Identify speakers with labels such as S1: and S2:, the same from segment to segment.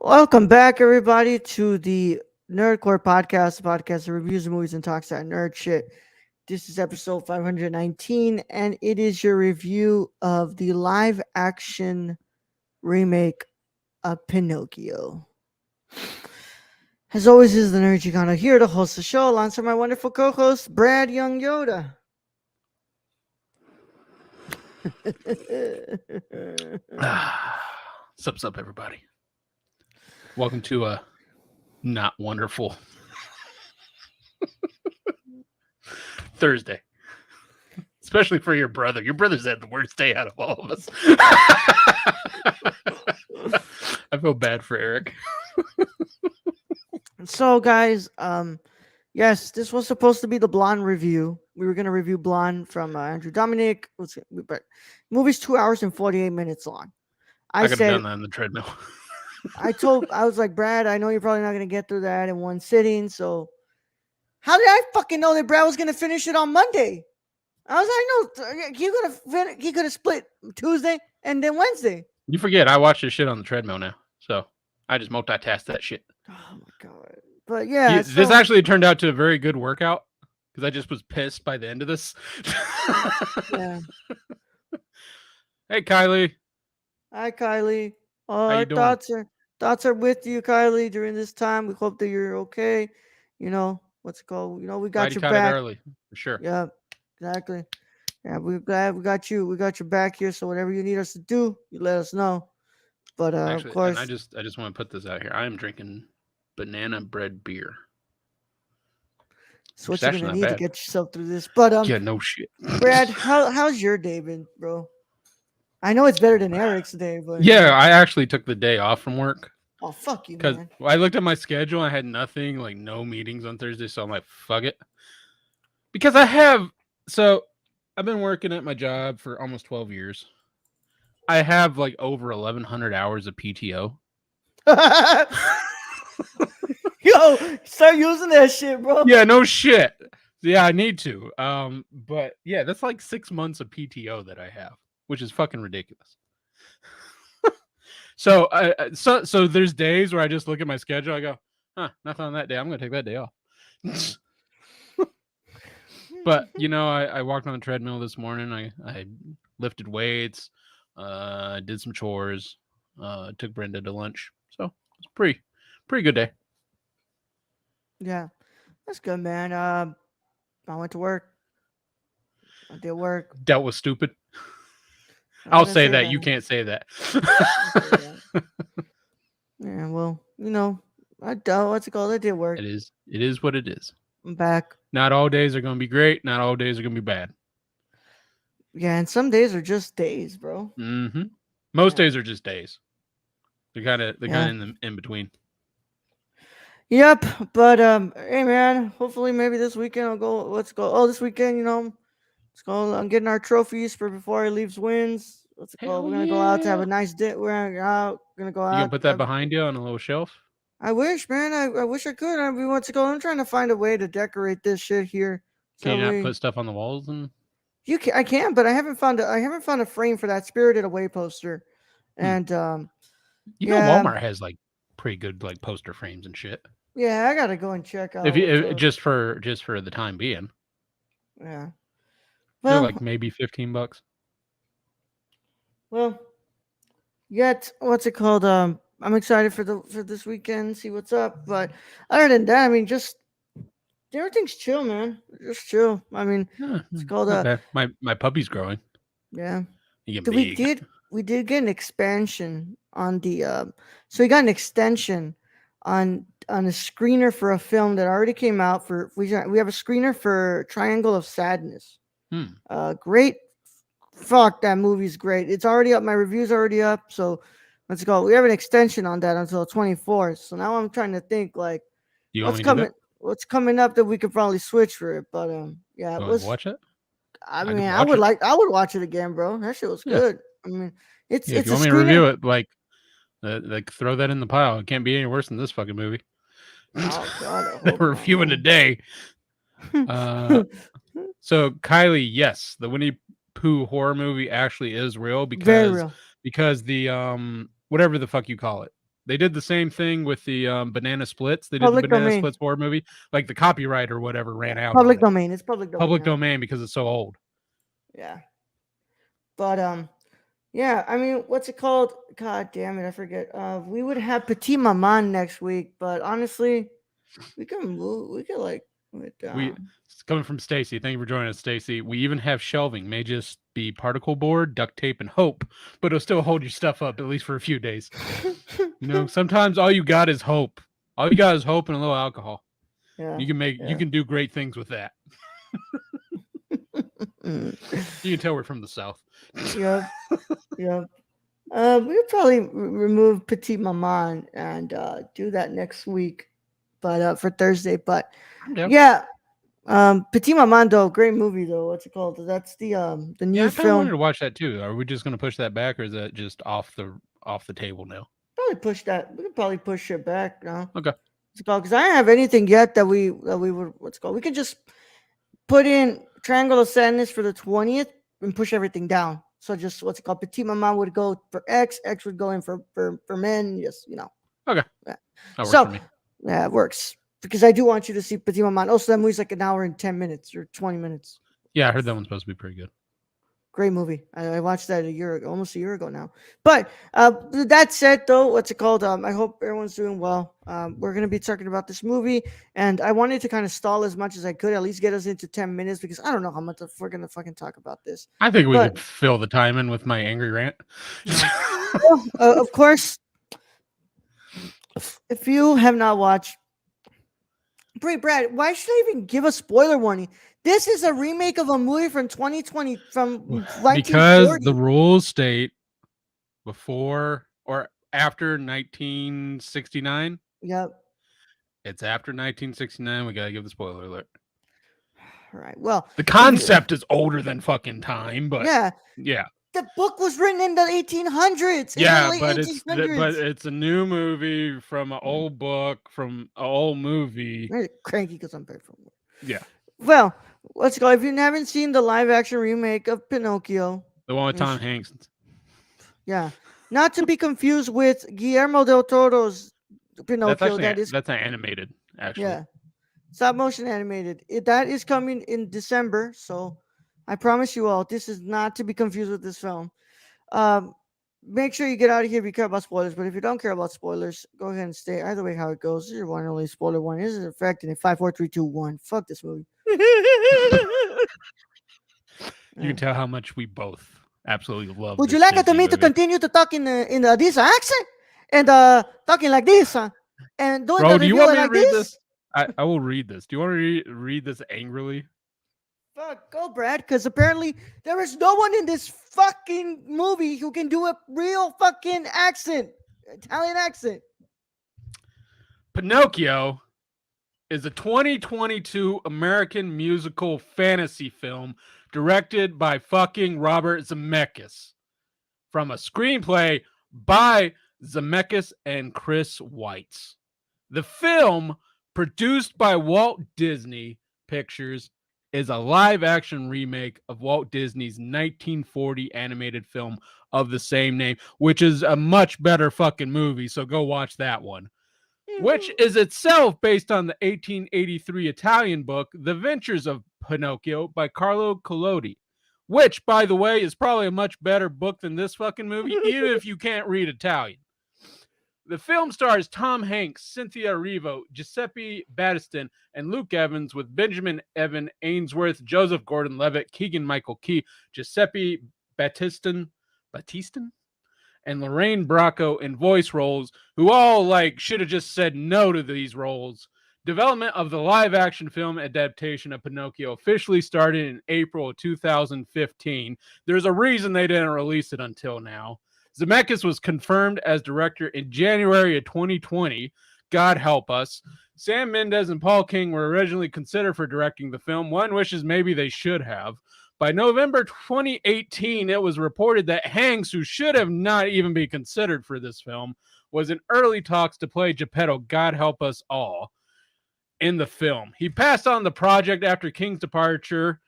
S1: Welcome back, everybody, to the Nerdcore podcast, the podcast that reviews the movies and talks that nerd shit. This is episode 519, and it is your review of the live action remake of Pinocchio. As always, is the Nerd Chicano here to host the show alongside my wonderful co host, Brad Young Yoda.
S2: Sup, everybody. Welcome to a not wonderful Thursday. Especially for your brother. Your brother's had the worst day out of all of us. I feel bad for Eric.
S1: So, guys, yes, this was supposed to be the Blonde review. We were going to review Blonde from Andrew Dominic. But movie's 2 hours and 48 minutes long.
S2: I could have done that on the treadmill.
S1: I was like, Brad, I know you're probably not going to get through that in one sitting. So how did I fucking know that Brad was going to finish it on Monday? I was like, no, he could have split Tuesday and then Wednesday.
S2: You forget, I watch this shit on the treadmill now. So I just multitask that shit.
S1: Oh my God. But yeah.
S2: This actually turned out to a very good workout because I just was pissed by the end of this.
S1: Yeah.
S2: Hey, Kylie.
S1: Hi, Kylie.
S2: How you doing?
S1: Thoughts are with you, Kylie, during this time. We hope that you're okay. You know, what's it called? You know, we got your back.
S2: Early, for sure.
S1: Yeah, exactly. Yeah, we're glad we got you. We got your back here. So whatever you need us to do, you let us know. But
S2: actually,
S1: of course,
S2: and I just want to put this out here. I am drinking banana bread beer.
S1: So what you're gonna need to get yourself through this. But
S2: yeah, no shit.
S1: Brad, how's your day been, bro? I know it's better than Eric's day, but
S2: yeah, I actually took the day off from work.
S1: Oh, fuck you,
S2: because
S1: man.
S2: I looked at my schedule. I had nothing, like no meetings on Thursday, so I'm like, fuck it. Because I've been working at my job for almost 12 years. I have like over 1,100 hours of PTO.
S1: Yo, start using that shit, bro.
S2: Yeah, no shit. Yeah, I need to. But yeah, that's like 6 months of PTO that I have, which is fucking ridiculous. So there's days where I just look at my schedule. I go, nothing on that day. I'm going to take that day off. But, you know, I walked on the treadmill this morning. I lifted weights, did some chores, took Brenda to lunch. So it's a pretty good day.
S1: Yeah, that's good, man. I went to work. I did work.
S2: Dealt with stupid. I'll say that. You can't say that.
S1: Yeah, well, you know, what's it called? I did work.
S2: It is what it is.
S1: I'm back.
S2: Not all days are going to be great. Not all days are going to be bad.
S1: Yeah, and some days are just days, bro.
S2: Mm-hmm. Most days are just days. They're kind of in between.
S1: Yep, but hey man, hopefully maybe this weekend I'll go. Let's go. Oh, this weekend, you know, let's go. I'm getting our trophies for before he leaves wins. What's it called? We're gonna go out to have a nice day. We're gonna go out.
S2: You gonna put that behind you on a little shelf?
S1: I wish, man. I wish I could. We want to go. I'm trying to find a way to decorate this shit here.
S2: Can you not put stuff on the walls and?
S1: I can, but I haven't found a frame for that Spirited Away poster, and
S2: you know Walmart has like pretty good like poster frames and shit.
S1: Yeah, I gotta go and check out.
S2: Just for the time being.
S1: Yeah.
S2: Well, they're like maybe $15.
S1: Well, what's it called? I'm excited for this weekend, see what's up. But other than that, I mean, just everything's chill, man. Just chill. I mean, it's called
S2: my puppy's growing.
S1: Yeah.
S2: We
S1: did get an expansion on the so we got an extension on a screener for a film that already came out for we have a screener for Triangle of Sadness. Great. Fuck, that movie's great. It's already up. My review's already up. So let's go. We have an extension on that until 24th. So now I'm trying to think like what's coming up that we could probably switch for it. But yeah,
S2: watch it.
S1: I mean, I would watch it again, bro. That shit was good. I mean, it's
S2: if you want me to review it, like throw that in the pile. It can't be any worse than this fucking movie.
S1: Oh God,
S2: we're reviewing today. So Kylie, yes, the Winnie Pooh horror movie actually is real because the whatever the fuck you call it, They did the same thing with the Banana Splits. They did the
S1: Public
S2: Banana
S1: domain.
S2: Splits horror movie. Like the copyright or whatever
S1: Yeah,
S2: ran out on
S1: public
S2: it.
S1: domain. It's public domain
S2: Public
S1: now.
S2: domain because it's so old.
S1: Yeah, but yeah. I mean, what's it called? God damn it, I forget. We would have Petit Maman next week, but honestly, we can move. We could like move it
S2: We
S1: down.
S2: It's coming from Stacy. Thank you for joining us, Stacy. We even have shelving. May just be particle board, duct tape, and hope, but it'll still hold your stuff up at least for a few days. Sometimes all you got is hope. All you got is hope and a little alcohol.
S1: Yeah.
S2: You
S1: Yeah.
S2: can do great things with that.
S1: Mm.
S2: You can tell we're from the South.
S1: Yep. Yep. We'll probably remove Petit Maman and do that next week, but for Thursday. But
S2: I'm down.
S1: yeah, Petit Maman though, great movie though. What's it called? That's the new
S2: Yeah, I kind of wanted
S1: film.
S2: to watch that too. Are we just going to push that back, or is that just off the table now?
S1: Probably push that. We could probably push it back now.
S2: Okay.
S1: What's it called? Because I don't have anything yet that we would. What's it called? We can just put in Triangle of Sadness for the 20th and push everything down. So just what's it called? Petit Maman would go for X. X would go in for men. Just
S2: Okay.
S1: Yeah.
S2: That works
S1: So
S2: for me.
S1: yeah, it works because I do want you to see Petit Maman. Also, that movie's like an hour and 10 minutes or 20 minutes.
S2: Yeah, I heard that one's supposed to be pretty good.
S1: Great movie. I watched that a year ago, almost a year ago now. But that said, though, what's it called? I hope everyone's doing well. We're gonna be talking about this movie, and I wanted to kind of stall as much as I could, at least get us into 10 minutes because I don't know how much we're gonna fucking talk about this.
S2: I think we
S1: But
S2: could fill the time in with my angry rant.
S1: of course, if you have not watched, Brad, why should I even give a spoiler warning? This is a remake of a movie from 2020 from
S2: Because
S1: 1940.
S2: the rules state before or after 1969.
S1: Yep.
S2: It's after 1969. We gotta give the spoiler alert.
S1: All right. Well,
S2: The concept is older than fucking time, but
S1: yeah.
S2: yeah.
S1: The book was written in the 1800s.
S2: Yeah,
S1: in the
S2: but
S1: late 1800s.
S2: it's a new movie from an old book from an old movie.
S1: I'm cranky because I'm back from work.
S2: Yeah,
S1: Well, let's go. If you haven't seen the live action remake of Pinocchio,
S2: the one with
S1: you
S2: Tom
S1: sh-
S2: Hanks.
S1: yeah, not to be confused with Guillermo del Toro's Pinocchio.
S2: That's animated actually.
S1: Yeah, stop motion animated. That is coming in December. So I promise you all, this is not to be confused with this film. Make sure you get out of here if you care about spoilers. But if you don't care about spoilers, go ahead and stay. Either way, how it goes, this is your one and only spoiler one. This is affecting it. 5, 4, 3, 2, 1. Fuck this movie.
S2: You can tell how much we both absolutely love.
S1: Would
S2: this
S1: you like
S2: Disney
S1: me to
S2: movie.
S1: continue to talk in this accent and talking like this and doing
S2: Bro,
S1: the
S2: do you
S1: review
S2: want me to
S1: like
S2: read
S1: this?
S2: I will read this. Do you want to read this angrily?
S1: Fuck, go Brad, because apparently there is no one in this fucking movie who can do a real fucking accent, Italian accent.
S2: Pinocchio is a 2022 American musical fantasy film directed by fucking Robert Zemeckis from a screenplay by Zemeckis and Chris Weitz. The film, produced by Walt Disney Pictures, is a live-action remake of Walt Disney's 1940 animated film of the same name, which is a much better fucking movie, so go watch that one. Which is itself based on the 1883 Italian book, The Ventures of Pinocchio by Carlo Collodi, which, by the way, is probably a much better book than this fucking movie, even if you can't read Italian. The film stars Tom Hanks, Cynthia Erivo, Giuseppe Battiston, and Luke Evans, with Benjamin Evan Ainsworth, Joseph Gordon-Levitt, Keegan-Michael Key, Giuseppe Battiston, and Lorraine Bracco in voice roles, who all should have just said no to these roles. Development of the live-action film adaptation of Pinocchio officially started in April of 2015. There's a reason they didn't release it until now. Zemeckis was confirmed as director in January of 2020. God help us. Sam Mendes and Paul King were originally considered for directing the film. One wishes maybe they should have. By November 2018, it was reported that Hanks, who should have not even been considered for this film, was in early talks to play Geppetto, God help us all, in the film. He passed on the project after King's departure.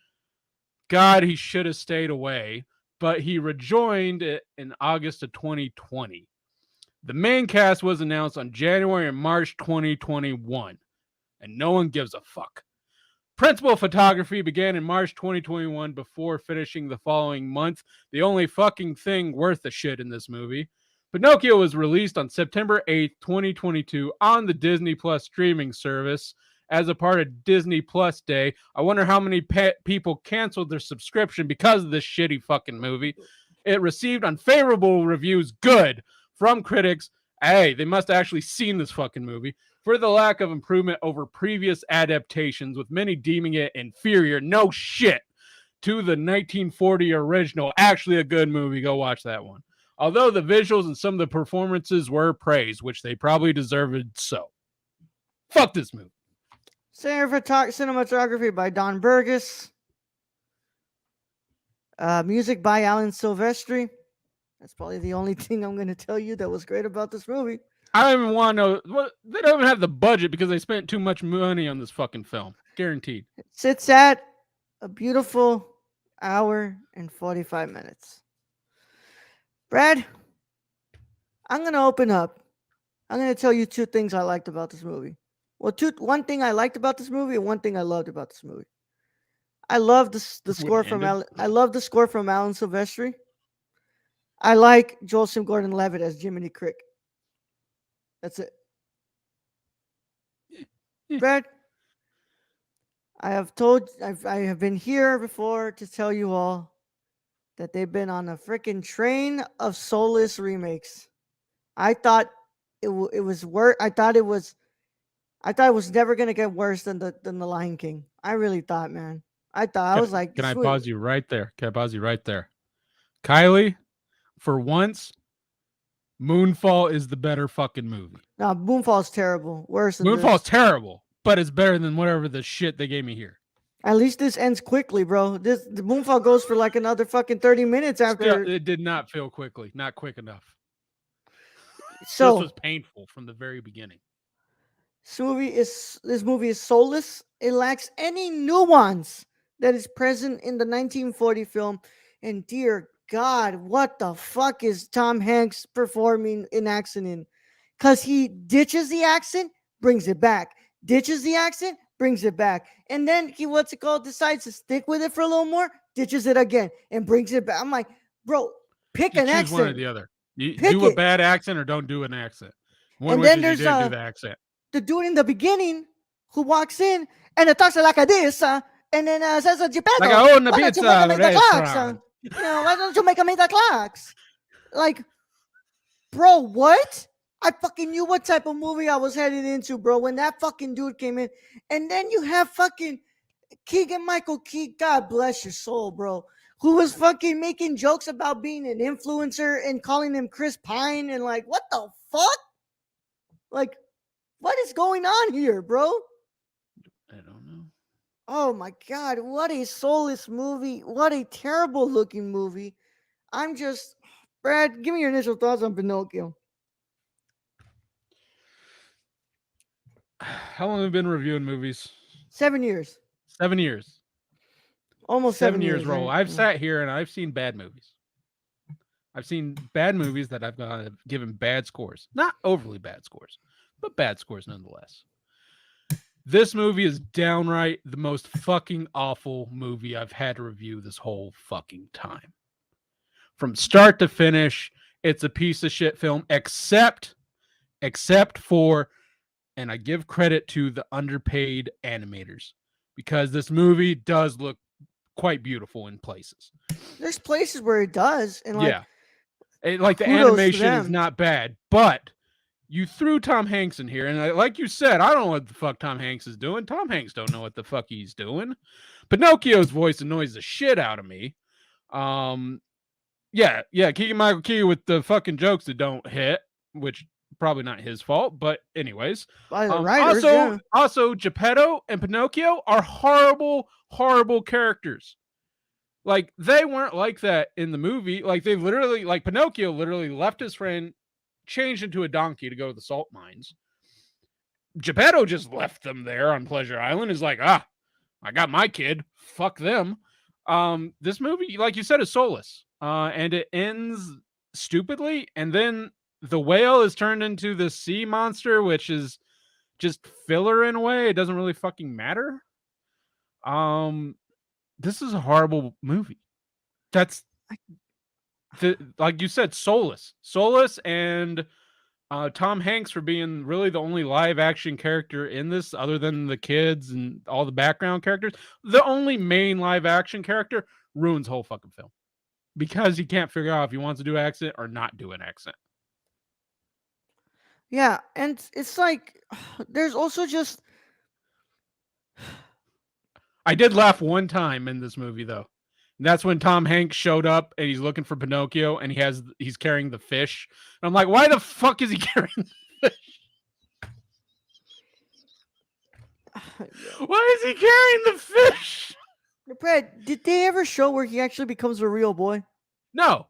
S2: God, he should have stayed away. But he rejoined it in August of 2020. The main cast was announced on January and March 2021, and no one gives a fuck. Principal photography began in March 2021 before finishing the following month. The only fucking thing worth a shit in this movie. Pinocchio was released on September 8th, 2022 on the Disney Plus streaming service as a part of Disney Plus Day. I wonder how many people canceled their subscription because of this shitty fucking movie. It received unfavorable reviews, good, from critics. Hey, they must have actually seen this fucking movie. For the lack of improvement over previous adaptations, with many deeming it inferior, no shit, to the 1940 original. Actually a good movie. Go watch that one. Although the visuals and some of the performances were praised, which they probably deserved so. Fuck this movie.
S1: Cinematography by Don Burgess. Music by Alan Silvestri. That's probably the only thing I'm going to tell you that was great about this movie.
S2: I don't even want to know. Well, they don't even have the budget because they spent too much money on this fucking film. Guaranteed.
S1: It sits at a beautiful hour and 45 minutes. Brad, I'm going to open up. I'm going to tell you two things I liked about this movie. Well, one thing I liked about this movie and one thing I loved about this movie. I love the score from I love the score from Alan Silvestri. I like Joseph Gordon-Levitt as Jiminy Crick. That's it. Brad, I have been here before to tell you all that they've been on a freaking train of soulless remakes. I thought it was worse. I thought it was never gonna get worse than the Lion King. I really thought, man. I was like,
S2: can I pause you right there? Kylie, for once, Moonfall is the better fucking movie.
S1: No, Moonfall's terrible. Worse than
S2: Moonfall's terrible, but it's better than whatever the shit they gave me here.
S1: At least this ends quickly, bro. The Moonfall goes for like another fucking 30 minutes after.
S2: It did not feel quickly. Not quick enough.
S1: So
S2: this was painful from the very beginning.
S1: This movie is soulless. It lacks any nuance that is present in the 1940 film. And dear God, what the fuck is Tom Hanks performing in accent? Because he ditches the accent, brings it back. Ditches the accent, brings it back. And then he, decides to stick with it for a little more, ditches it again, and brings it back. I'm like, bro, pick an accent.
S2: One or the other. You do a bad accent or don't do an accent.
S1: And then there's do the accent. The dude in the beginning who walks in and it talks like this, and then says, Geppetto,
S2: like I own the pizza
S1: why don't you make me the clocks? Like, bro, what? I fucking knew what type of movie I was headed into, bro, when that fucking dude came in. And then you have fucking Keegan-Michael Key, God bless your soul, bro, who was fucking making jokes about being an influencer and calling him Chris Pine and like, what the fuck? Like, what is going on here, bro?
S2: I don't know.
S1: Oh my God, what a soulless movie. What a terrible looking movie. Brad, give me your initial thoughts on Pinocchio.
S2: How long have you been reviewing movies?
S1: 7 years.
S2: 7 years.
S1: Almost 7 years.
S2: Roll.
S1: Right?
S2: I've sat here and I've seen bad movies. I've seen bad movies that I've given bad scores. Not overly bad scores, but bad scores nonetheless. This movie is downright the most fucking awful movie I've had to review this whole fucking time. From start to finish, it's a piece of shit film, except for, and I give credit to the underpaid animators, because this movie does look quite beautiful in places.
S1: There's places where it does, and
S2: the animation is not bad, but you threw Tom Hanks in here, and like you said, I don't know what the fuck Tom Hanks is doing. Tom Hanks don't know what the fuck he's doing. Pinocchio's voice annoys the shit out of me. Keegan-Michael Key with the fucking jokes that don't hit, which probably not his fault, but anyways. Also, Geppetto and Pinocchio are horrible, horrible characters. Like, they weren't like that in the movie. Like, they literally, like, Pinocchio literally left his friend, changed into a donkey to go to the salt mines. Geppetto just left them there on Pleasure Island. Is like, I got my kid. Fuck them. This movie, like you said, is soulless. And it ends stupidly. And then the whale is turned into the sea monster, which is just filler in a way. It doesn't really fucking matter. Um, this is a horrible movie. That's like you said, soulless, and Tom Hanks for being really the only live action character in this, other than the kids and all the background characters. The only main live action character ruins the whole fucking film because he can't figure out if he wants to do an accent or not do an accent.
S1: Yeah, and it's like there's also just
S2: I did laugh one time in this movie though. And that's when Tom Hanks showed up and he's looking for Pinocchio and he's carrying the fish. And I'm like, why the fuck is he carrying the fish? Why is he carrying the fish?
S1: Brad, did they ever show where he actually becomes a real boy?
S2: No.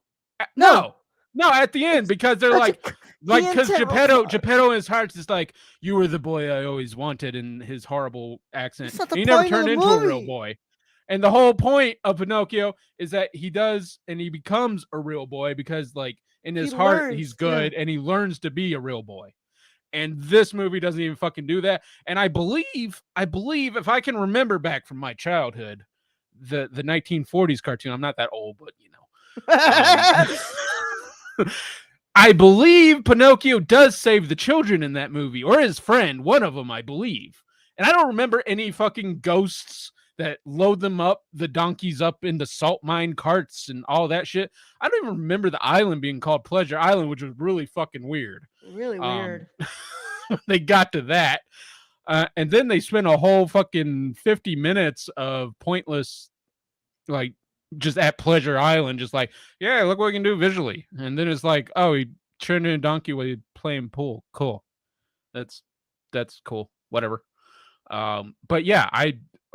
S1: No.
S2: No, at the end, because they're like because Geppetto in his heart's just like, you were the boy I always wanted in his horrible accent.
S1: That's not
S2: And
S1: the
S2: he never
S1: point of
S2: turned
S1: the
S2: into a real
S1: movie.
S2: boy. And the whole point of Pinocchio is that he does and he becomes a real boy because like in
S1: He
S2: his heart he's
S1: learns, yeah.
S2: good and he learns to be a real boy. And this movie doesn't even fucking do that. And I believe if I can remember back from my childhood, the 1940s cartoon, I'm not that old, but you know. I believe Pinocchio does save the children in that movie, or his friend, one of them, I believe. And I don't remember any fucking ghosts that load them up, the donkeys up into salt mine carts and all that shit. I don't even remember the island being called Pleasure Island, which was really fucking weird.
S1: Really weird.
S2: They got to that. And then they spent a whole fucking 50 minutes of pointless, like, just at Pleasure Island, just like, yeah, look what we can do visually. And then it's like, oh, he turned into a donkey while he's playing pool. Cool. That's cool. Whatever. But yeah,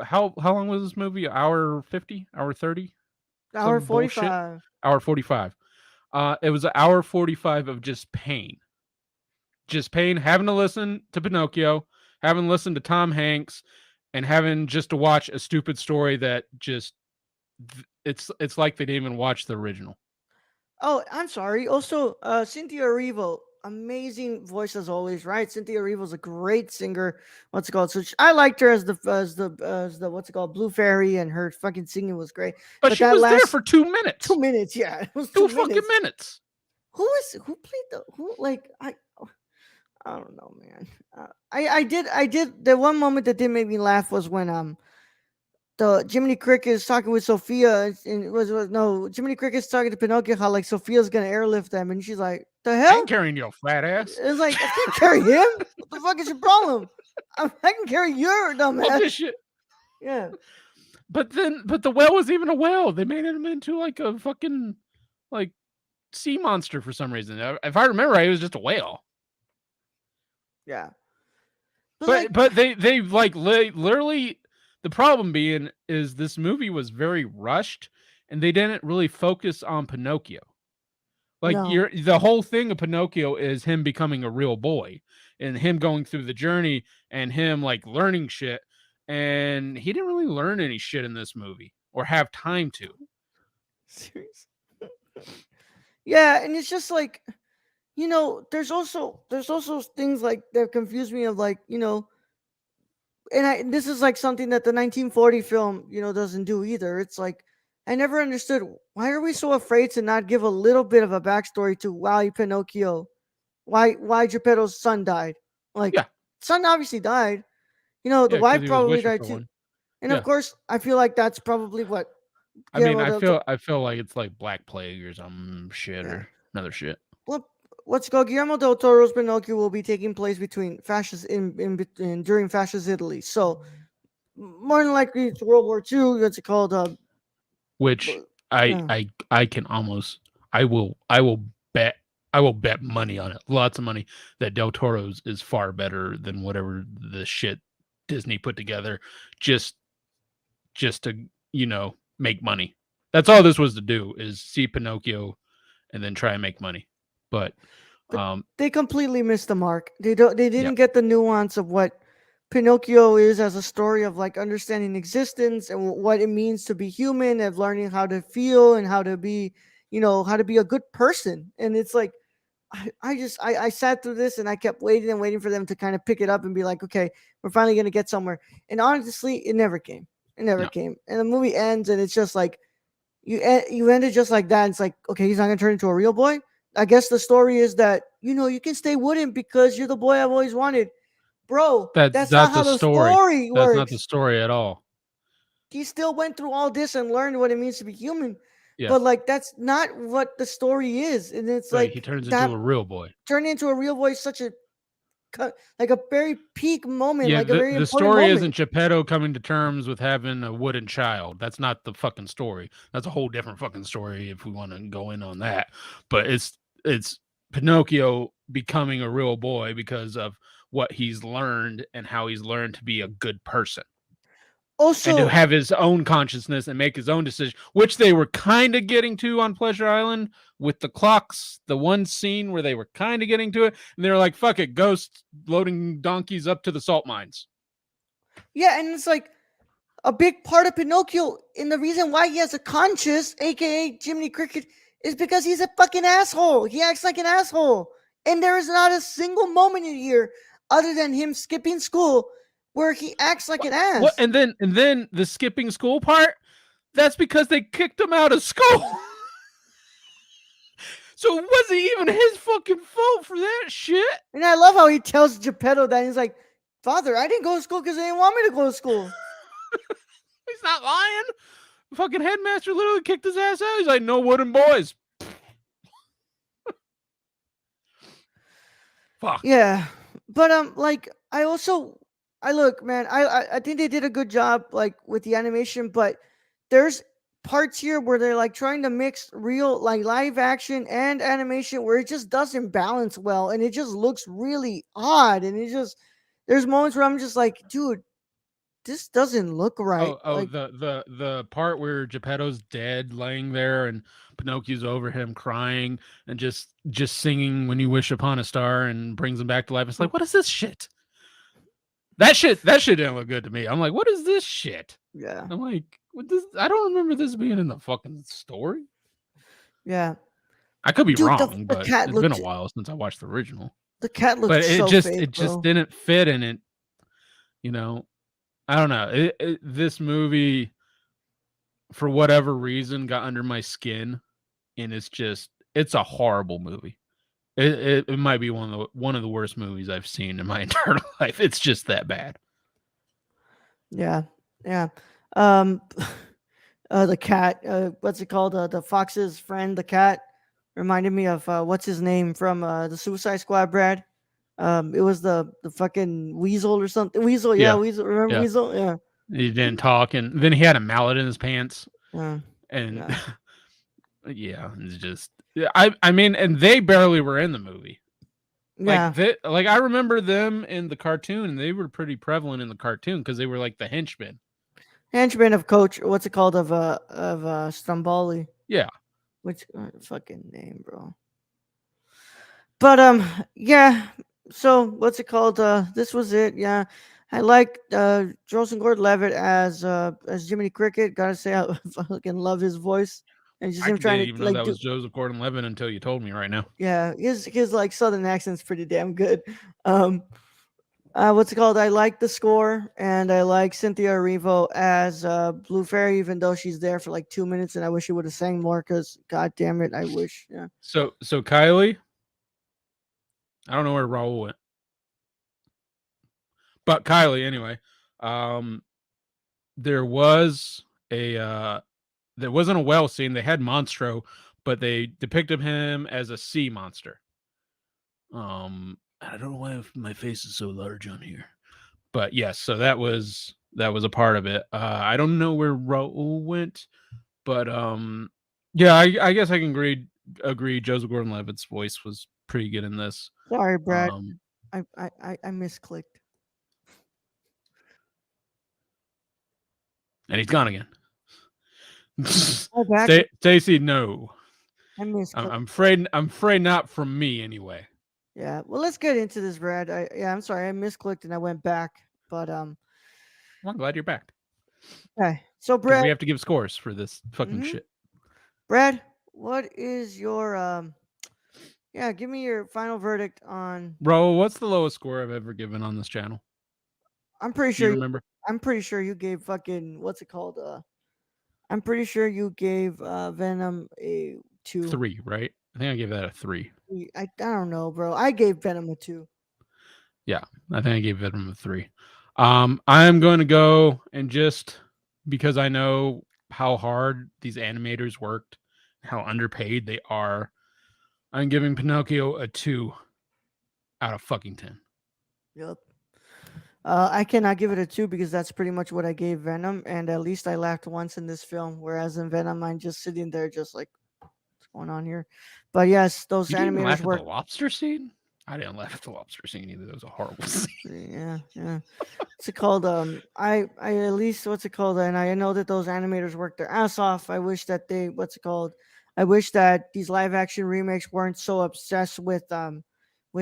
S2: how long was this movie? Hour 50? Hour 30?
S1: Hour
S2: Some bullshit.
S1: 45.
S2: Hour 45. It was an hour 45 of just pain. Just pain, having to listen to Pinocchio, having to listen to Tom Hanks, and having just to watch a stupid story that just it's like they didn't even watch the original.
S1: Oh, I'm sorry. Also, Cynthia Erivo, amazing voice as always, right? Cynthia Erivo's a great singer. What's it called? So I liked her as the what's it called, Blue Fairy, and her fucking singing was great.
S2: But she
S1: that
S2: was there
S1: last
S2: for 2 minutes.
S1: 2 minutes, yeah, it was
S2: Two
S1: 2 minutes.
S2: fucking minutes.
S1: Who played the who like I don't know, man. I did the one moment that did make me laugh was when the Jiminy Cricket is talking with Sophia, and it was no Jiminy Cricket's talking to Pinocchio how like Sophia's gonna airlift them, and she's like, "The
S2: I
S1: hell?"
S2: ain't carrying your fat ass.
S1: It's like I can't carry him. What the fuck is your problem? I can carry your dumb
S2: Fuck
S1: ass.
S2: this shit.
S1: Yeah,
S2: But the whale was even a whale. They made him into like a fucking like sea monster for some reason. If I remember right, it was just a whale.
S1: yeah.
S2: But they like literally, the problem being is this movie was very rushed and they didn't really focus on Pinocchio. Like
S1: No.
S2: the whole thing of Pinocchio is him becoming a real boy and him going through the journey and him like learning shit. And he didn't really learn any shit in this movie or have time to.
S1: Seriously. Yeah, and it's just like, there's also things like that confuse me of like, and this is like something that the 1940 film, doesn't do either. It's like I never understood, why are we so afraid to not give a little bit of a backstory to why Pinocchio, why Geppetto's son died? Like,
S2: Yeah.
S1: son obviously died. The
S2: Yeah, because
S1: wife
S2: he was
S1: probably
S2: wishing
S1: died
S2: for
S1: too.
S2: one.
S1: And
S2: Yeah.
S1: of course, I feel like that's probably what
S2: I mean,
S1: Guillermo
S2: I feel like it's like Black Plague or some shit
S1: yeah.
S2: or another shit.
S1: What's it called? Guillermo del Toro's Pinocchio will be taking place between fascist during fascist Italy. So more than likely it's World War II. What's it called?
S2: Which
S1: Yeah.
S2: I can almost I will bet money on it, lots of money, that Del Toro's is far better than whatever the shit Disney put together just to make money. That's all this was to do, is see Pinocchio and then try and make money. But
S1: But they completely missed the mark. They didn't get the nuance of what Pinocchio is as a story of like understanding existence and what it means to be human, of learning how to feel and how to be, how to be a good person. And it's like I sat through this and I kept waiting and waiting for them to kind of pick it up and be like, okay, we're finally gonna get somewhere. And honestly, it never came. It never
S2: No,
S1: came. And the movie ends and it's just like you ended just like that. And it's like, okay, he's not gonna turn into a real boy. I guess the story is that you can stay wooden because you're the boy I've always wanted, bro.
S2: that's
S1: That's not
S2: not
S1: how
S2: the
S1: the
S2: story.
S1: story
S2: That's not the
S1: works.
S2: story at all.
S1: He still went through all this and learned what it means to be human,
S2: Yeah,
S1: but like that's not what the story is. And it's
S2: but he
S1: like
S2: turns into
S1: that
S2: a real boy.
S1: turned into a real boy is such a like a very peak moment,
S2: Yeah,
S1: like a very
S2: the
S1: important
S2: story
S1: moment.
S2: isn't Geppetto coming to terms with having a wooden child. That's not the fucking story. That's a whole different fucking story if we want to go in on that. But it's Pinocchio becoming a real boy because of what he's learned and how he's learned to be a good person and to
S1: Also,
S2: have his own consciousness and make his own decision, which they were kind of getting to on Pleasure Island with the clocks. The one scene where they were kind of getting to it, and they were like, "Fuck it, ghost loading donkeys up to the salt mines."
S1: yeah, and it's like a big part of Pinocchio, and the reason why he has a conscience, aka Jiminy Cricket, is because he's a fucking asshole. He acts like an asshole, and there is not a single moment in here other than him skipping school where he acts like
S2: What?
S1: an
S2: What?
S1: ass.
S2: And then the skipping school part. That's because they kicked him out of school. So it wasn't even his fucking fault for that shit.
S1: And I love how he tells Geppetto that he's like, "Father, I didn't go to school because they didn't want me to go to school."
S2: He's not lying. The fucking headmaster literally kicked his ass out. He's like, "No wooden boys." Fuck.
S1: Yeah, but like I look, man, I think they did a good job like with the animation, but there's parts here where they're like trying to mix real like live action and animation where it just doesn't balance well, and it just looks really odd, and it just there's moments where I'm just like, dude, this doesn't look right.
S2: Oh,
S1: Like,
S2: the part where Geppetto's dead, laying there, and Pinocchio's over him, crying and just singing "When You Wish Upon a Star" and brings him back to life. It's like, what is this shit? That shit didn't look good to me. I'm like, what is this shit?
S1: yeah,
S2: I'm like, what this? I don't remember this being in the fucking story.
S1: yeah,
S2: I could be
S1: dude,
S2: wrong,
S1: the
S2: but
S1: cat
S2: it's been a
S1: looked
S2: while since I watched the original.
S1: the cat looked
S2: But it
S1: so
S2: just
S1: fake,
S2: it just
S1: bro.
S2: didn't fit in it. You know, I don't know. This movie, for whatever reason, got under my skin, and it's a horrible movie. It might be one of the worst movies I've seen in my entire life. It's just that bad.
S1: Yeah, yeah. Um, the cat. What's it called? The fox's friend, the cat, reminded me of what's his name from the Suicide Squad, Brad. It was the fucking weasel or something. Weasel, yeah,
S2: Yeah,
S1: weasel. Remember
S2: yeah.
S1: weasel? Yeah,
S2: He didn't talk, and then he had a mallet in his pants,
S1: yeah,
S2: and
S1: yeah,
S2: yeah, it's just yeah, I mean, and they barely were in the movie.
S1: yeah.
S2: Like I remember them in the cartoon, and they were pretty prevalent in the cartoon because they were like the henchmen.
S1: Henchman of Coach. What's it called? Of Stromboli.
S2: Yeah.
S1: Which fucking name, bro? But yeah. So what's it called? This was it. Yeah, I like Joseph Gordon-Levitt as Jiminy Cricket. Gotta say, I fucking love his voice, and just
S2: I
S1: him
S2: didn't
S1: trying
S2: even
S1: to
S2: know
S1: like
S2: that
S1: do.
S2: was Joseph Gordon-Levitt until you told me right now.
S1: Yeah, his like southern accent's pretty damn good. Um, what's it called? I like the score, and I like Cynthia Erivo as Blue Fairy, even though she's there for like 2 minutes, and I wish she would have sang more. Cause god damn it, I wish. Yeah.
S2: So Kylie, I don't know where Raul went, but Kylie anyway. Um, there was a there wasn't a whale scene. They had Monstro, but they depicted him as a sea monster. I don't know why my face is so large on here, but yes, so that was a part of it. I don't know where Raul went, but yeah, I guess I can agree. Joseph Gordon-Levitt's voice was pretty good in this.
S1: Sorry, Brad.
S2: Um,
S1: I misclicked.
S2: and he's gone again.
S1: Oh, back.
S2: Stacy, no.
S1: I
S2: I'm,
S1: misclicked.
S2: I'm afraid. I'm afraid not from me anyway.
S1: Yeah. Well, let's get into this, Brad. I'm sorry, I misclicked and I went back. But
S2: Well, I'm glad you're back
S1: okay. So,
S2: because
S1: Brad.
S2: we have to give scores for this fucking
S1: hmm
S2: shit.
S1: Brad, what is Yeah, give me your final verdict on.
S2: Bro, what's the lowest score I've ever given on this channel?
S1: I'm pretty
S2: Do you
S1: sure.
S2: remember?
S1: I'm pretty sure you gave fucking what's it called? I'm pretty sure you gave Venom a two.
S2: 3, right? I think I gave that a 3.
S1: I don't know, bro. I gave Venom a two.
S2: Yeah, I think I gave Venom a 3. I'm going to go and just because I know how hard these animators worked, how underpaid they are, I'm giving Pinocchio a 2 out of fucking 10.
S1: Yep. I cannot give it a two because that's pretty much what I gave Venom, and at least I laughed once in this film. Whereas in Venom, I'm just sitting there, just like, what's going on here? But yes, those
S2: You didn't even
S1: animators
S2: laugh at the
S1: work.
S2: lobster scene? I didn't laugh at the lobster scene either. That was a horrible scene.
S1: Yeah, yeah. What's it called? I at least what's it called? And I know that those animators work their ass off. I wish that they what's it called? I wish that these live action remakes weren't so obsessed with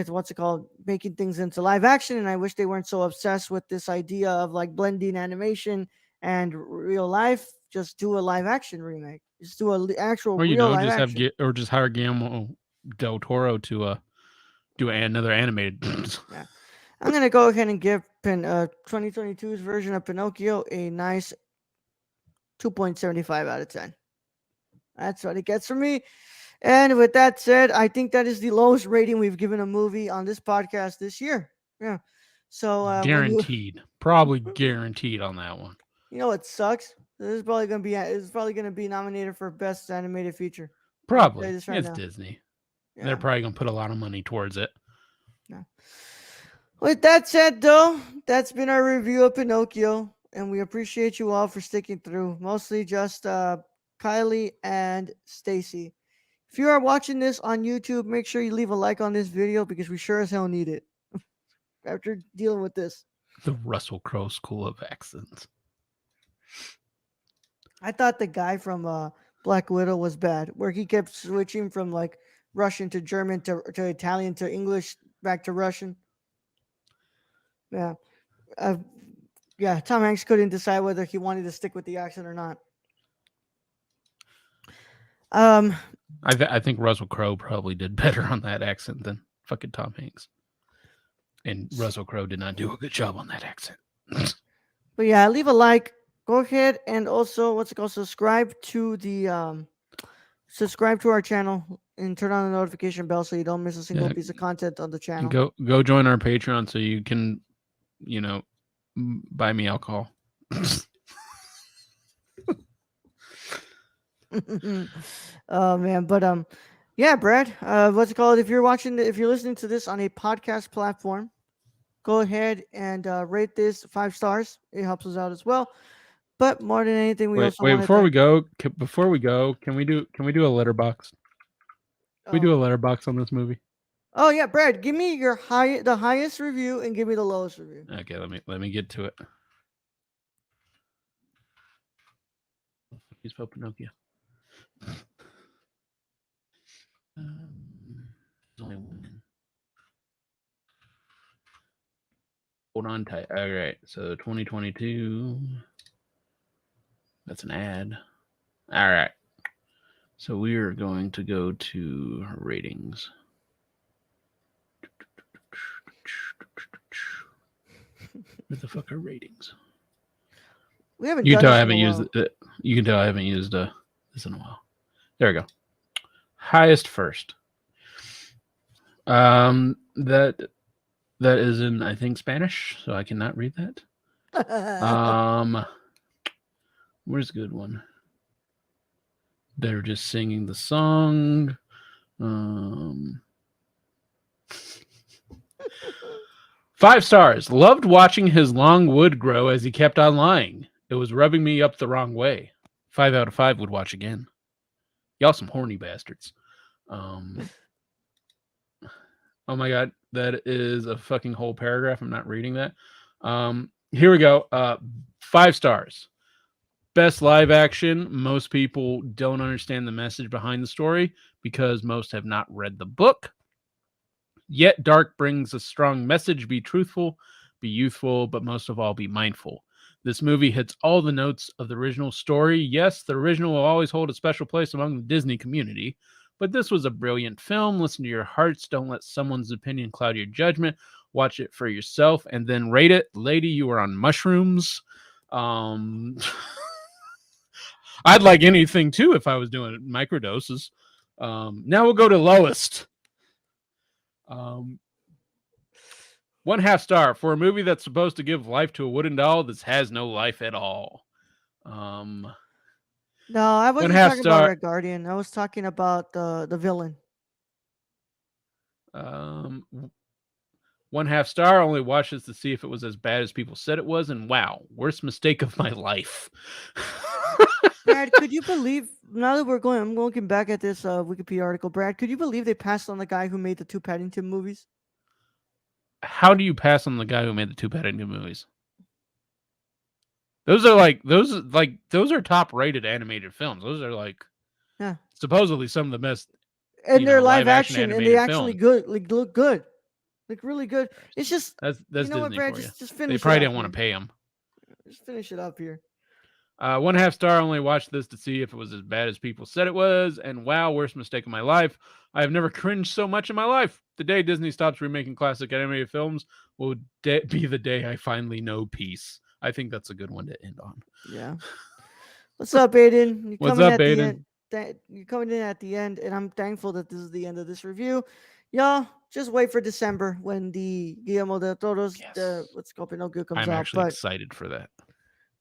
S1: what's it called, making things into live action, and I wish they weren't so obsessed with this idea of like blending animation and real life. Just do a live action remake. Just do a actual
S2: Or
S1: real live
S2: just have
S1: action.
S2: or just hire Guillermo del Toro to do another animated.
S1: Yeah. I'm gonna go ahead and give 2022's version of Pinocchio a nice 2.75 out of 10. That's what it gets from me. And with that said, I think that is the lowest rating we've given a movie on this podcast this year. Yeah. So when you
S2: Guaranteed, probably guaranteed on that one.
S1: you know what sucks? This is probably gonna be nominated for best animated feature. I'll tell you
S2: Probably
S1: this right
S2: it's
S1: now.
S2: Disney. They're
S1: Yeah.
S2: probably gonna put a lot of money towards it.
S1: Yeah. With that said, though, that's been our review of Pinocchio, and we appreciate you all for sticking through. Mostly just Kylie and Stacy. If you are watching this on YouTube, make sure you leave a like on this video because we sure as hell need it after dealing with this.
S2: The Russell Crowe School of Accents.
S1: I thought the guy from Black Widow was bad, where he kept switching from like Russian to German to Italian to English back to Russian. Yeah. Uh, yeah, Tom Hanks couldn't decide whether he wanted to stick with the accent or not. Um,
S2: I think Russell Crowe probably did better on that accent than fucking Tom Hanks. And Russell Crowe did not do a good job on that accent.
S1: but yeah, leave a like. Go ahead and also what's it called? Subscribe to our channel and turn on the notification bell so you don't miss a single
S2: Yeah,
S1: piece of content on the
S2: and
S1: channel.
S2: go join our Patreon so you can, you know, buy me alcohol.
S1: Oh man, but yeah, Brad. What's it called? If you're if you're listening to this on a podcast platform, go ahead and rate this 5 stars. It helps us out as well. But more than anything, we
S2: Wait,
S1: also want to
S2: before we
S1: thank.
S2: go, can we do a letterbox? Can we do a
S1: Oh,
S2: letterbox on this movie?
S1: oh yeah, Brad. Give me the highest review and give me the lowest review.
S2: Okay, let me get to it. He's spelled Pinocchio. There's only one. Hold on tight. All right, so 2022. That's an ad. All right. So we are going to go to ratings. Where the fuck are ratings?
S1: We haven't
S2: You can
S1: done
S2: tell I
S1: this in a
S2: haven't used
S1: while.
S2: it. You can tell I haven't used this in a while. There we go. Highest first. That is in I think Spanish, so I cannot read that. Where's a good one? They're just singing the song. 5 stars. Loved watching his long wood grow as he kept on lying. It was rubbing me up the wrong way. 5 out of 5 would watch again. Y'all some horny bastards. Oh my god, that is a fucking whole paragraph. I'm not reading that. Here we go. 5 stars. Best live action. Most people don't understand the message behind the story because most have not read the book. Yet Dark brings a strong message: be truthful, be youthful, but most of all, be mindful. This movie hits all the notes of the original story. Yes, the original will always hold a special place among the Disney community, But this was a brilliant film. Listen to your hearts. Don't let someone's opinion cloud your judgment. Watch it for yourself and then rate it. Lady, you are on mushrooms. I'd like anything too if I was doing microdoses. Now we'll go to lowest. 1/2 star for a movie that's supposed to give life to a wooden doll that has no life at all.
S1: No, I wasn't
S2: 1/2
S1: talking about
S2: star.
S1: Red Guardian. I was talking about the villain.
S2: 1/2 star. Only watched this to see if it was as bad as people said it was, and wow, worst mistake of my life.
S1: Brad, could you believe, now that I'm looking back at this Wikipedia article, Brad, could you believe they passed on the guy who made the 2 Paddington movies?
S2: How do you pass on the guy who made the 2 Paddington movies? Those are top rated animated films. Those are
S1: Yeah.
S2: supposedly some of the best.
S1: And they're live
S2: live-action
S1: action, and they
S2: animated
S1: actually
S2: film.
S1: Good, look good, like really good. It's just
S2: That's
S1: you know
S2: Disney
S1: what, Brad,
S2: for you.
S1: just
S2: They
S1: finish.
S2: probably
S1: it
S2: didn't
S1: up
S2: want to
S1: here.
S2: pay him.
S1: Just finish it up here.
S2: 1/2 star. Only watched this to see if it was as bad as people said it was, and wow, worst mistake of my life. I have never cringed so much in my life. The day Disney stops remaking classic animated films will be the day I finally know peace. I think that's a good one to end on.
S1: Yeah. What's up, Aiden? You're
S2: What's
S1: coming
S2: up,
S1: at the
S2: Aiden?
S1: end. You're coming in at the end, and I'm thankful that this is the end of this review. Y'all, just wait for December when the Guillermo del Toro's
S2: Yes.
S1: What's Called Pinocchio comes
S2: I'm
S1: out.
S2: actually excited for that.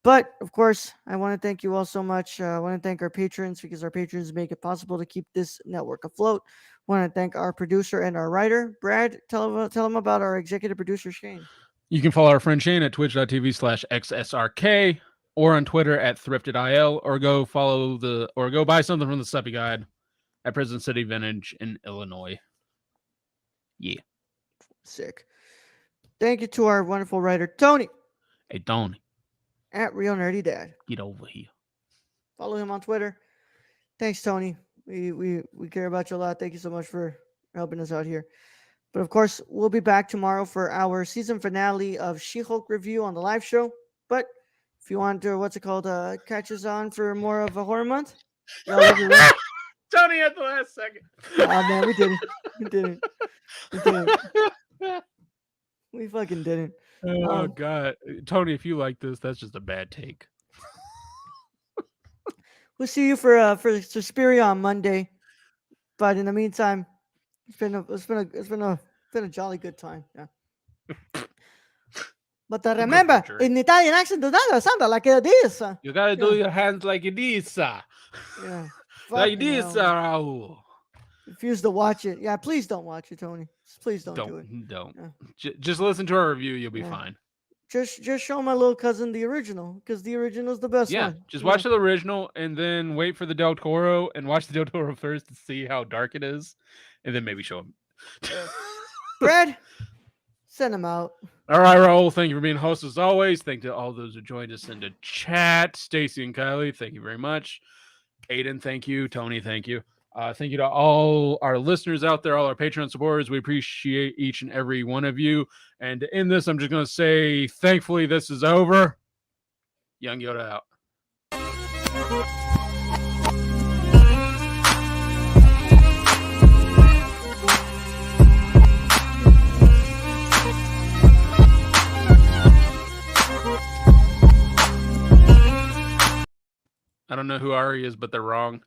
S1: But of course, I want to thank you all so much. I want to thank our patrons because our patrons make it possible to keep this network afloat. I want to thank our producer and our writer, Brad. Tell them about our executive producer, Shane.
S2: You can follow our friend Shane at twitch.tv/XSRK or on Twitter at thriftedil, or go buy something from the Suppy Guide at Prison City Vintage in Illinois. Yeah.
S1: Sick. Thank you to our wonderful writer, Tony.
S2: Hey, Tony.
S1: At Real Nerdy Dad.
S2: Get over here.
S1: Follow him on Twitter. Thanks, Tony. We care about you a lot. Thank you so much for helping us out here. But of course, we'll be back tomorrow for our season finale of She-Hulk review on the live show. But if you want to, catch us on for more of a horror month,
S2: Tony at the last second.
S1: Oh man, we didn't. We fucking didn't.
S2: Oh God, Tony, if you like this, that's just a bad take.
S1: We'll see you for Suspiria on Monday. But in the meantime, it's been a jolly good time. Yeah. But remember, in Italian accent, does not sound like this.
S2: You gotta do your hands like this.
S1: Yeah.
S2: Like this, Raul.
S1: Refuse to watch it. Yeah, please don't watch it, Tony. Please don't do it.
S2: Don't.
S1: Yeah.
S2: Just listen to our review. You'll be fine.
S1: Just show my little cousin the original, because the original is the best one.
S2: Yeah, just watch the original and then wait for the Del Toro and watch the Del Toro first to see how dark it is, and then maybe show him.
S1: Brad, send him out.
S2: All right, Raul, thank you for being host as always. Thank you to all those who joined us in the chat. Stacy and Kylie, thank you very much. Aiden, thank you. Tony, thank you. Thank you to all our listeners out there, all our Patreon supporters. We appreciate each and every one of you. And to end this, I'm just going to say, thankfully, this is over. Young Yoda out. I don't know who Ari is, but they're wrong.